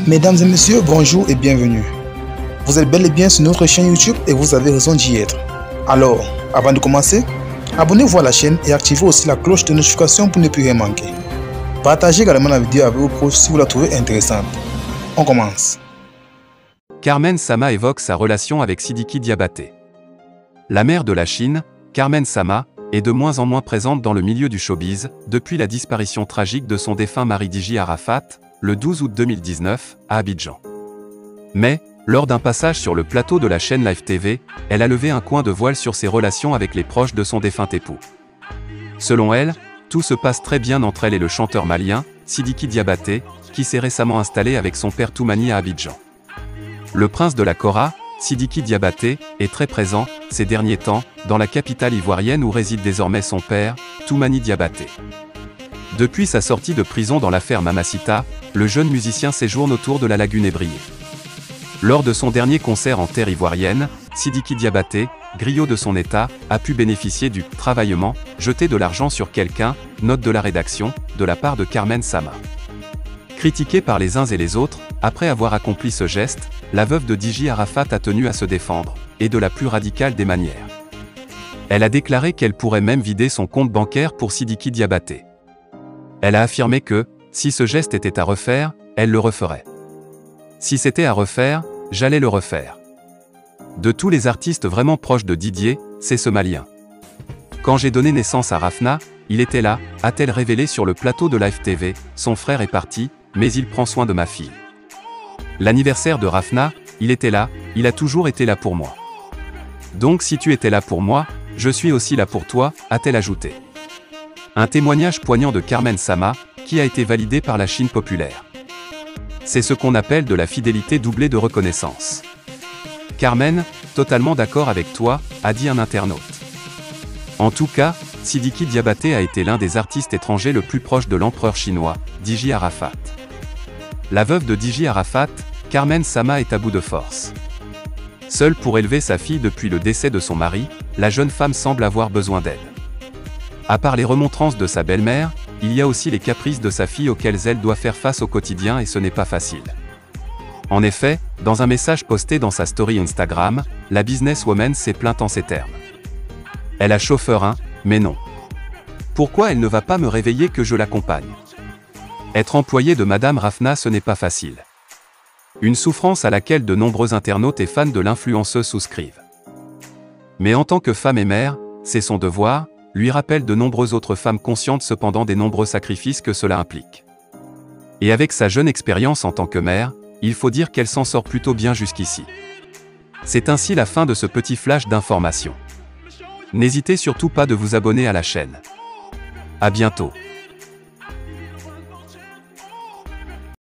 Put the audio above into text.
Mesdames et messieurs, bonjour et bienvenue. Vous êtes bel et bien sur notre chaîne YouTube et vous avez raison d'y être. Alors, avant de commencer, abonnez-vous à la chaîne et activez aussi la cloche de notification pour ne plus rien manquer. Partagez également la vidéo avec vos proches si vous la trouvez intéressante. On commence. Carmen Sama évoque sa relation avec Sidiki Diabaté. La mère de la Chine, Carmen Sama, est de moins en moins présente dans le milieu du showbiz depuis la disparition tragique de son défunt mari Diji Arafat, le 12 août 2019, à Abidjan. Mais, lors d'un passage sur le plateau de la chaîne Live TV, elle a levé un coin de voile sur ses relations avec les proches de son défunt époux. Selon elle, tout se passe très bien entre elle et le chanteur malien, Sidiki Diabaté, qui s'est récemment installé avec son père Toumani à Abidjan. Le prince de la Kora, Sidiki Diabaté, est très présent, ces derniers temps, dans la capitale ivoirienne où réside désormais son père, Toumani Diabaté. Depuis sa sortie de prison dans l'affaire Mamacita, le jeune musicien séjourne autour de la lagune ébriée. Lors de son dernier concert en terre ivoirienne, Sidiki Diabaté, griot de son état, a pu bénéficier du « travaillement », jeter de l'argent sur quelqu'un, note de la rédaction, de la part de Carmen Sama. Critiquée par les uns et les autres, après avoir accompli ce geste, la veuve de Diji Arafat a tenu à se défendre, et de la plus radicale des manières. Elle a déclaré qu'elle pourrait même vider son compte bancaire pour Sidiki Diabaté. Elle a affirmé que, si ce geste était à refaire, elle le referait. Si c'était à refaire, j'allais le refaire. De tous les artistes vraiment proches de Didier, c'est ce malien. Quand j'ai donné naissance à Rafna, il était là, a-t-elle révélé sur le plateau de Live TV, son frère est parti, mais il prend soin de ma fille. L'anniversaire de Rafna, il était là, il a toujours été là pour moi. Donc si tu étais là pour moi, je suis aussi là pour toi, a-t-elle ajouté. Un témoignage poignant de Carmen Sama, qui a été validé par la Chine populaire. C'est ce qu'on appelle de la fidélité doublée de reconnaissance. Carmen, totalement d'accord avec toi, a dit un internaute. En tout cas, Sidiki Diabaté a été l'un des artistes étrangers le plus proche de l'empereur chinois, Diji Arafat. La veuve de Diji Arafat, Carmen Sama est à bout de force. Seule pour élever sa fille depuis le décès de son mari, la jeune femme semble avoir besoin d'aide. À part les remontrances de sa belle-mère, il y a aussi les caprices de sa fille auxquels elle doit faire face au quotidien et ce n'est pas facile. En effet, dans un message posté dans sa story Instagram, la businesswoman s'est plainte en ces termes. Elle a chauffeur mais non. Pourquoi elle ne va pas me réveiller que je l'accompagne? Être employée de Madame Rafna ce n'est pas facile. Une souffrance à laquelle de nombreux internautes et fans de l'influenceuse souscrivent. Mais en tant que femme et mère, c'est son devoir, lui rappelle de nombreuses autres femmes conscientes cependant des nombreux sacrifices que cela implique. Et avec sa jeune expérience en tant que mère, il faut dire qu'elle s'en sort plutôt bien jusqu'ici. C'est ainsi la fin de ce petit flash d'information. N'hésitez surtout pas de vous abonner à la chaîne. À bientôt.